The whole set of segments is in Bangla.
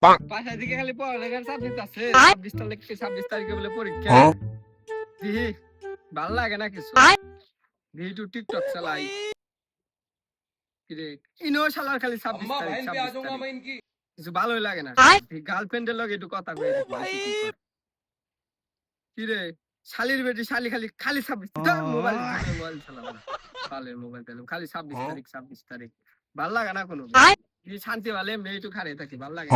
বাসায় দিকে খালি পড়ালেখার সাবজেক্ট আছে 26 তারিখে বলে পরীক্ষা দিহি ভাল লাগে না কিছু দিহি টু টিকটক চালাই কিরে ইনো শালার খালি 26 তারিখ কিছু ভালোই লাগে না গার্লফ্রেন্ডের লগে একটু কথা কই কিরে শালির বেটি শালি খালি খালি 26 মোবাইল চালাবো না শালের মোবাইল চালাবো খালি 26 তারিখ ভাল লাগে না কোনো শান্তি ভালো এমনি একটু খারে থাকি ভাল লাগে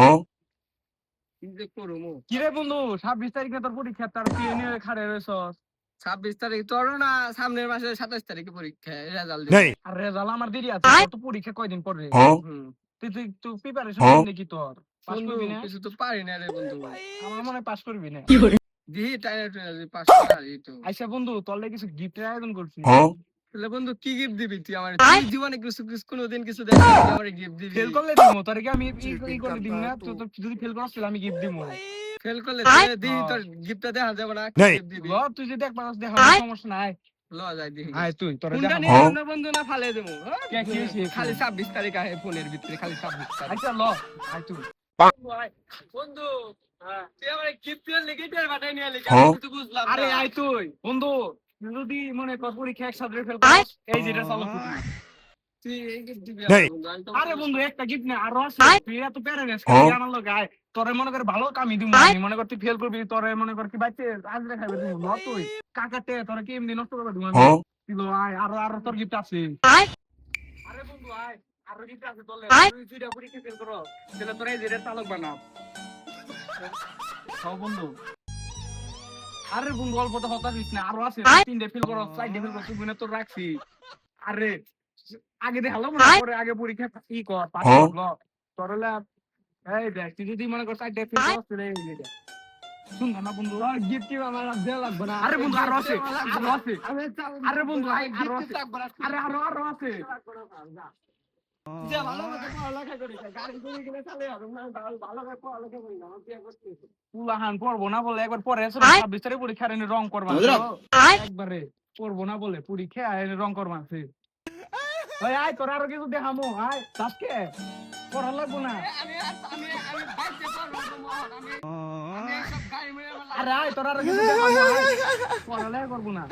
কিরে বন্ধু 26 তারিখে তোর পরীক্ষা তার তুই নিয়ে খাড়ে রইছস 26 তারিখ তোর না সামনের মাসে 27 তারিখে পরীক্ষা রেজাল্ট আর রেজাল্ট আমার দেরি আছে তোর তো পরীক্ষা কয়দিন পরে তুই প্রিপারেশন নাকি তোর পাস করবি না কিছু তো পারি না রে বন্ধু আমার মনে পাস করবি না দিহি টাইনা পাস করি তো আচ্ছা বন্ধু তোর লাগি কিছু গিফটের আয়োজন করছি তাহলে বন্ধু কি গিফট দিবি তুই আমারে তুই জীবনে কিছু কোনোদিন কিছু দেখবি আমারে গিফট দিবি ফেল করলে দিমু তোর কি আমি ই করে দিম না তো যদি ফেল করছিস আমি গিফট দিমু ফেল করলে দিহি তোর গিফটটা দেখা যাবে না গিফট দিবি ল তুই যদি একবার দেখা সমস্যা নাই ল যাই দিহি আয় তুই তোর ফোনটা নিয়ে বন্ধু না ফালে দেবো কে কি হইছে খালি 26 তারিখ আহে ফোনের ভিতরে খালি 26 তারিখ আচ্ছা ল আয় তুই বন্ধু তুই আমারে গিফট এর লিগেটের বাটাই নিয়ে লিখা তুই বুঝলাম আরে আয় তুই বন্ধু যদি মনে কর পরীক্ষা একসাথে ফেল করিস এই যেটা চালু করবি তুই এই গিফট দিবি আরে বন্ধু একটা গিফট না আরো আছে তুই এত প্যারেন্টস খালি আমার লগে আয় তোরে মনে কর ভালো কামি দিমু আমি মনে কর তুই ফেল করবি তোরে মনে কর কি বাইতে আজরে খাইবে দিমু ন তুই কাকাতে তোরে কি এমনি নষ্ট করবে দিমু আমি তুই লো আয় আরো তোর গিফট আছে আরে বন্ধু আয় আরো গিফট আছে তোলে তুই দুইটা পরীক্ষা ফেল করো তাহলে তোরে এই যেটা চালক বানাও সব বন্ধু আরে বন্ধু অল্প তো হতা দিস না আরো আছে 3 ফেল করো 4 ফেল করো তুই না তোর রাখছি আরে আগে দে হলো মনে করে আগে পরীক্ষা কি কর পাস করলো তোরলা এই দেখ তুই যদি মনে কর 4 ফেল করছ রে এই দে শুন না বন্ধু গিফট কি আমার দেয়া লাগবে না আরে বন্ধু আরো আছে আরে বন্ধু আরো আছে আরে আরো আছে যে ভালো মতো পড়ালেখা করি গাড়ি করে গেলে চলে আর ভালো করে পড়ালেখা করি না বিয়ে করতে পুলাহান পড়বো না বলে একবার পরে 26 তারিখ পরীক্ষা এনে রং করবা একবারে পড়বো না বলে পরীক্ষা এনে রং করবা আছে ওই আয় তোর আরো কিছু দেখামু আয় আজকে পড়া লাগবো না বাইতে পারবো আমি সব গাড়ি মেরে আরে আয় তোর আরো কিছু দেখামু আয় পড়ালেখা করবো না